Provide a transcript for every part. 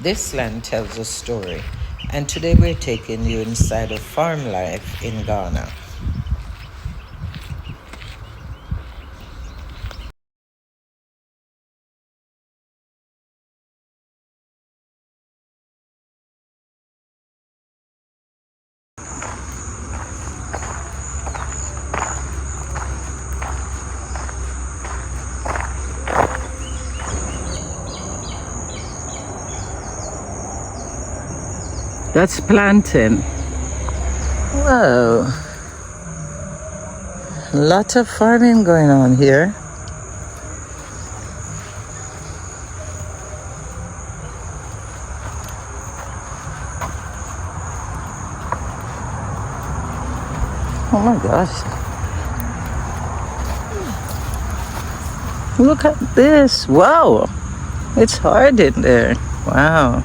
This land tells a story, and today we're taking you inside of farm life in Ghana. That's planting. Whoa. A lot of farming going on here. Oh my gosh. Look at this. Wow. It's hard in there. Wow.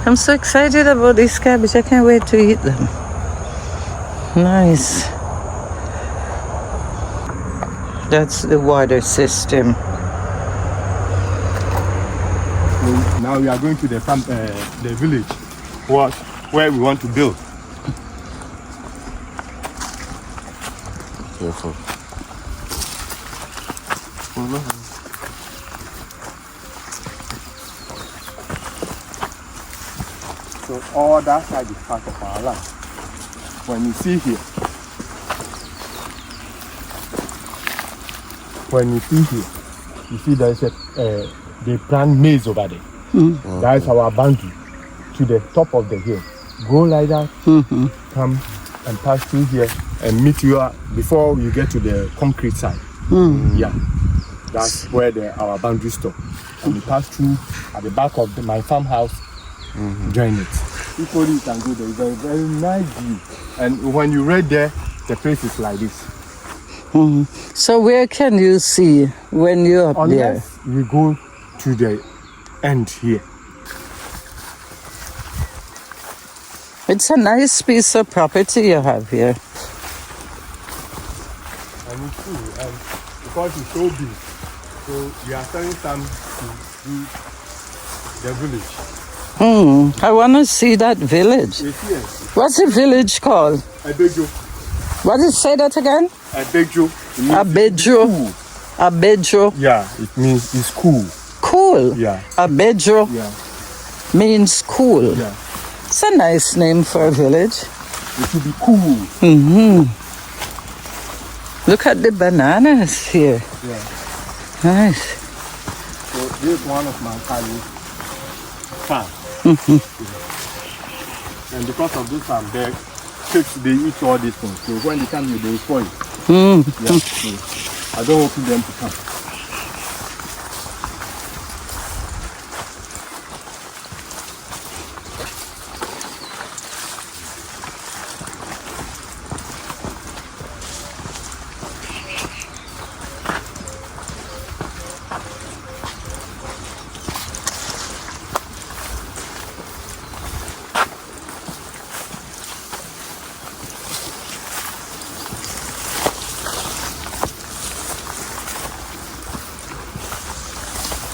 I'm so excited about this cabbage. I can't wait to eat them. Nice. That's the water system. Now we are going to the farm, the village, where we want to build. Careful. So all that side is part of our land. When you see here, you see there is they plant maize over there. Mm-hmm. That is our boundary to the top of the hill. Go like that, come and pass through here and meet you before you get to the concrete side. Yeah, that's where our boundary stop. And you pass through at the back of my farmhouse, join it. Equally, you can go there. It's a very nice view. And when you read there, the place is like this. So where can you see when you're up there? Unless we go to the end here. It's a nice piece of property you have here. And it's cool, and because it's so big, so we are selling some to do the village. I want to see that village. It's here. What's the village called? Abejo. What did you say that again? Abejo. Abejo. Abejo. Yeah, it means it's cool. Cool. Yeah. Abejo means cool. Yeah. It's a nice name for a village. It should be cool. Look at the bananas here. Yeah. Nice. So this is one of my family's farm. And because of this farm, the pigs, they eat all these things. So when they come here, they spoil. Yeah. So I don't want them to come.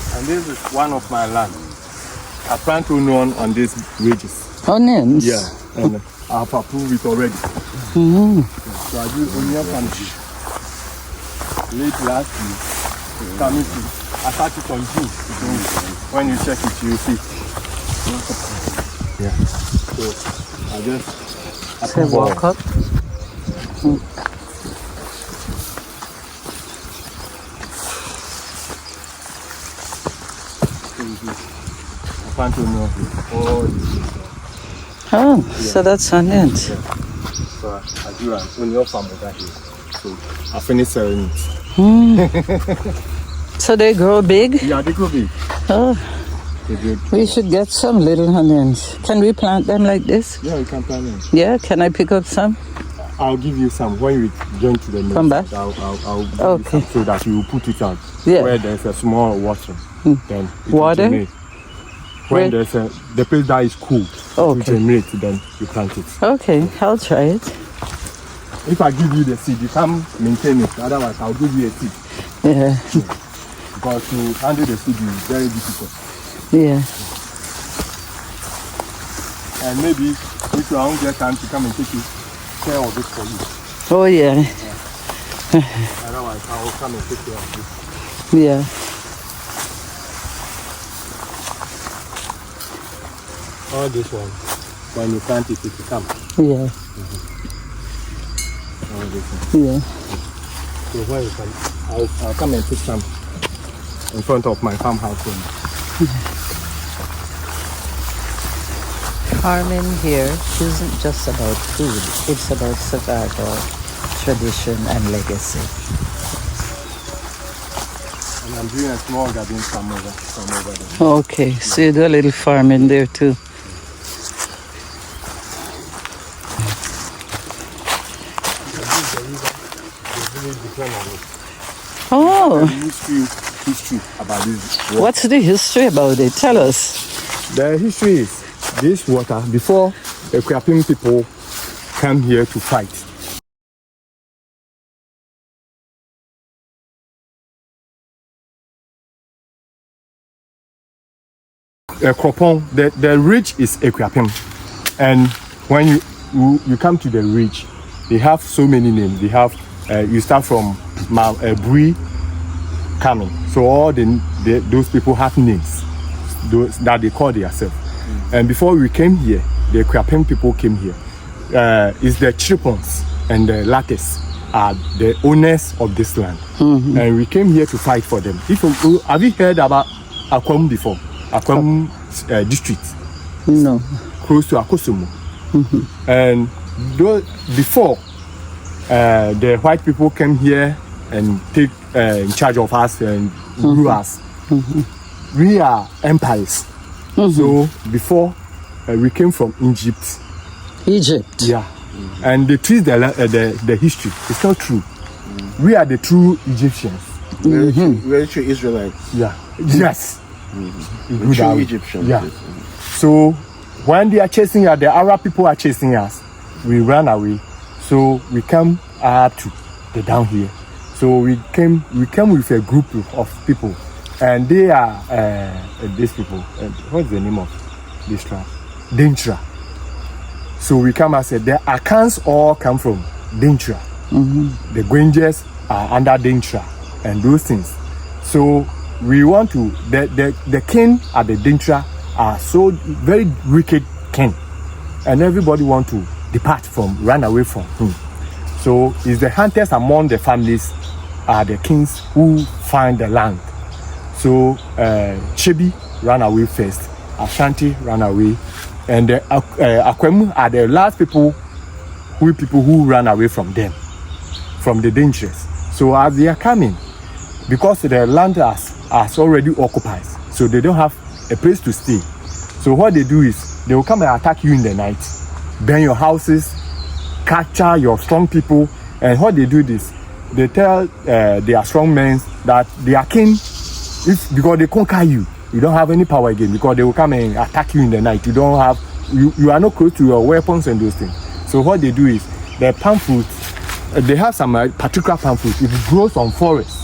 And this is one of my land. I plant onion on these ridges. Onions? Yeah, and I have approved it already. So I do onion planting. Late last year, it's coming to. I started on June. So when you check it, you see. Yeah. So I just walk up. plant onion here. Oh, so that's onions. Yeah. So I do an onion farm over here. So I finished selling it. So they grow big? Yeah, they grow big. Oh, we should get some little onions. Can we plant them like this? Yeah, you can plant them. Yeah, can I pick up some? I'll give you some when we join to the next. Come back? I'll give Okay. you some so that you will put it out. Yeah. Where there's a small water. Then it Water? will germinate. When there's the place that is cool, it will germinate, then you plant it. Okay, I'll try it. If I give you the seed, you can't maintain it. Otherwise, I'll give you a seed. Yeah. Because to handle the seed is very difficult. Yeah. And maybe if you don't get time to come and take care of it for you. Oh, yeah. Otherwise, I will come and take care of this. Yeah. All this one, when you plant it, it will come. Yeah. All this one. Yeah. So where you come, I'll come and put some in front of my farmhouse. Farming here isn't just about food, it's about survival, tradition, and legacy. And I'm doing a small garden from over there. Okay, so you do a little farming there too. Oh, History about this water. what's the history about it? Tell us. The history is this water, before the Kwapim people come here to fight, the ridge is Equiapim, and when you come to the ridge, they have so many names. They have you start from Bri coming, so all those people have names, those that they call themselves. And before we came here, the Equiapim people came here. It's the Chiripons and the Lattes are the owners of this land, and we came here to fight for them. Have you heard about Akwam before? Akwam district. No. Close to Akosumu. And before the white people came here and take in charge of us and rule us, we are empires. So before we came from Egypt. Egypt. Yeah. And they twist the history. It's not true. We are the true Egyptians. Very true Israelites. Yeah. Yes. True Egyptians. Yeah. So when they are chasing us, the Arab people are chasing us, we run away. So we come up to the down here. So we came with a group of people, and they are these people. What's the name of this tribe? Dentra. So we come and said the Akans all come from Dentra. The Gwenjes are under Dentra and those things. So we want to the king at the Dentra are so very wicked king, and everybody want to run away from him. So it's the hunters among the families are the kings who find the land. So Chebi ran away first, Ashanti ran away, and the Akwemu are the last people who ran away from them, from the dangers. So as they are coming, because the land has already occupied, so they don't have a place to stay. So what they do is they will come and attack you in the night, burn your houses, capture your strong people, and what they do is they tell their strong men that their king, because they conquer you, you don't have any power again, because they will come and attack you in the night. You are not close to your weapons and those things. So what they do is the palm fruit, they have some particular palm fruit. It grows on forest.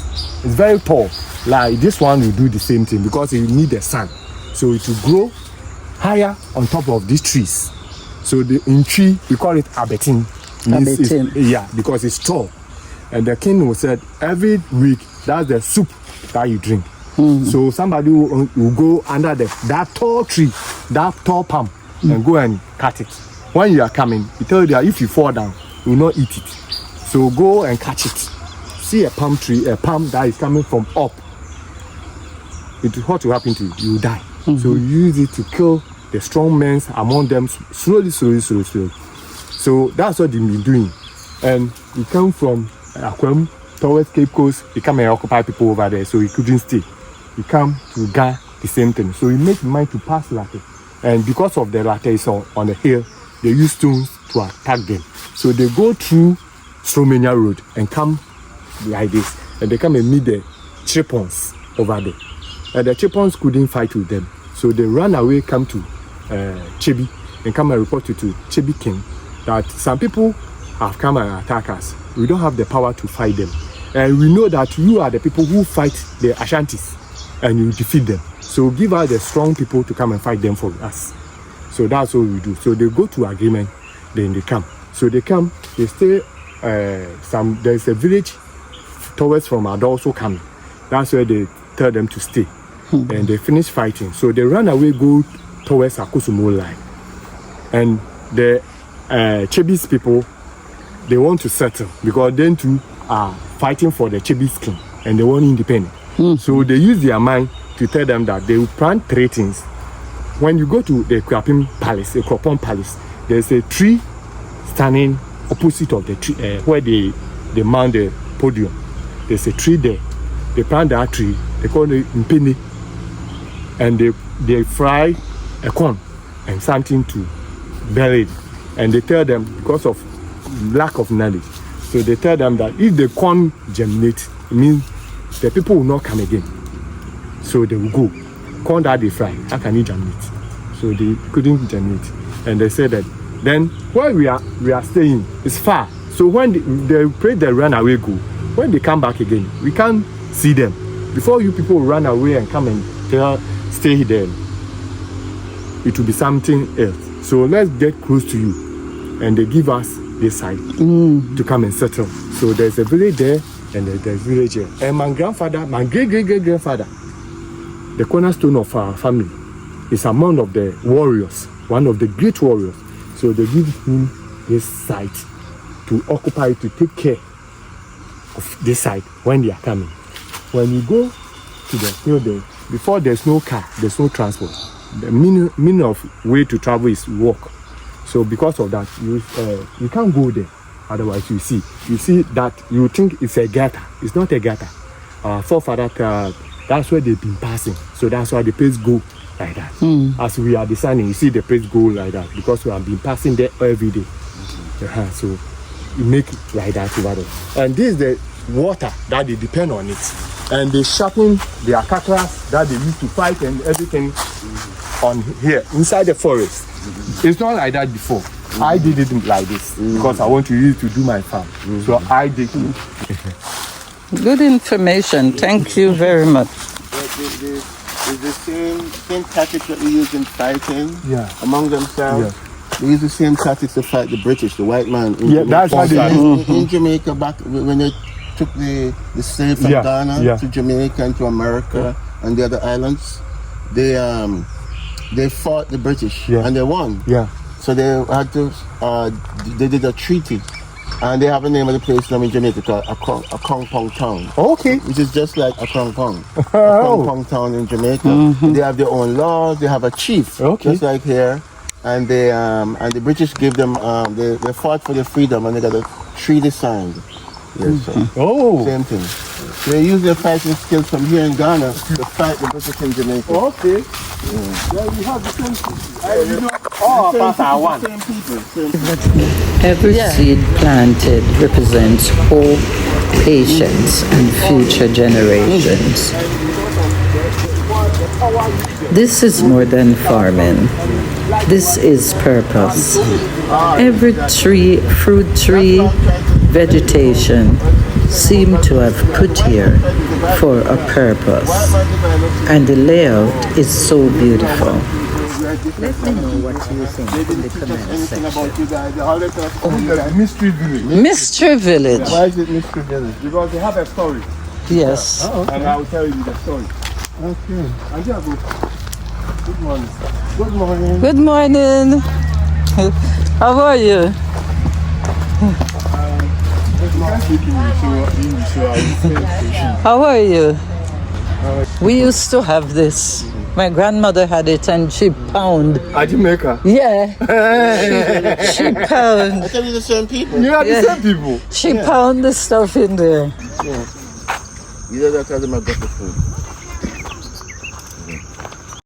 It's very tall. Like this one will do the same thing because it need the sun. So it will grow higher on top of these trees. So in tree we call it abetin. Yeah, because it's tall. And the king will say every week that's the soup that you drink. So somebody will go under that tall tree, that tall palm, and go and cut it. When you are coming, he tell you that if you fall down, you will not eat it. So go and catch it. See a palm tree, a palm that is coming from up. What will happen to you? You will die. So you use it to kill the strong men among them slowly. So that's what they've been doing. And we come from Akwem towards Cape Coast, he come and occupy people over there, so he couldn't stay. He come to Ghana, the same thing. So he made mind to pass latte. And because of the latte is on the hill, they use stones to attack them. So they go through Stromenia Road and come like this. And they come and meet the Chipons over there. And the Chipons couldn't fight with them. So they ran away, come to Chebi, and come and report to Chebi King that some people have come and attack us. We don't have the power to fight them. And we know that you are the people who fight the Ashantis and you defeat them. So give us the strong people to come and fight them for us. So that's what we do. So they go to agreement, then they come. So they come, they stay. There's a village towards from also coming. That's where they tell them to stay. And they finish fighting. So they run away, go towards Akusumo line. And the Chebis people, they want to settle because them two are fighting for the Chebis king and they want independence. So they use their mind to tell them that they will plant 3 things. When you go to the Kwapim Palace, the Kropon Palace, there's a tree standing opposite of the tree where they mount the podium. There's a tree there. They plant that tree, they call it Mpini, and they fry a corn and something to bury it. And they tell them, because of lack of knowledge, so they tell them that if the corn germinates, it means the people will not come again. So they will go. Corn that they fry, how can it germinate? So they couldn't germinate. And they said that then where we are staying is far. So when they pray the runaway go, when they come back again, we can't see them. Before you people run away and come and stay there, it will be something else. So let's get close to you. And they give us this side to come and settle. So there's a village there and there's a village here. And my grandfather, my great-great-great-grandfather, the cornerstone of our family, is among of the warriors, one of the great warriors. So they give him this site to occupy, to take care of this site when they are coming. When you go to the field there, before there's no car, there's no transport. The meaning of way to travel is walk. So because of that, you can't go there. Otherwise, you see that you think it's a gutter. It's not a gutter. Our forefather, that's where they've been passing. So that's why the place go like that. As we are designing, you see the place go like that because we have been passing there every day. So you make it like that over there. And this is the water that they depend on it. And they sharpen their cutlass that they use to fight and everything on here inside the forest. It's not like that before. I did it like this because I want to use it to do my farm. So I did it. Good information. Thank you very much. It's the same tactics that we use in fighting among themselves. They use the same tactics to fight the British, the white man. That's how they in Jamaica back when they took the slave from Ghana to Jamaica and to America and the other islands. They fought the British and they won. So they had to. They did a treaty, and they have a name of the place now in Jamaica called Akong Pong Town. Okay. Which is just like Akong Pong. Akong Pong Town in Jamaica. They have their own laws. They have a chief, just like here, and the British gave them. They fought for their freedom, and they got a treaty signed. Yes, so same thing. They use their fighting skills from here in Ghana to fight the British in Jamaica. Okay. Yeah, we have the same people. All of us are one. Same people. Every seed planted represents hope, patience, and future generations. This is more than farming. This is purpose. Every tree, fruit tree, vegetation seem to have put here for a purpose. And the layout is so beautiful. Let me know what you think in the comment section. Mystery Village. Mystery Village. Why is it Mystery Village? Because they have a story. Yes. And I will tell you the story. Okay. Good morning. Good morning. Good morning. How are you? How are you? We used to have this. My grandmother had it and she pound. At Jamaica? Yeah. She pound. I tell you the same people. You are the same people. She pound the stuff in there. Yeah. You know that time I got the food.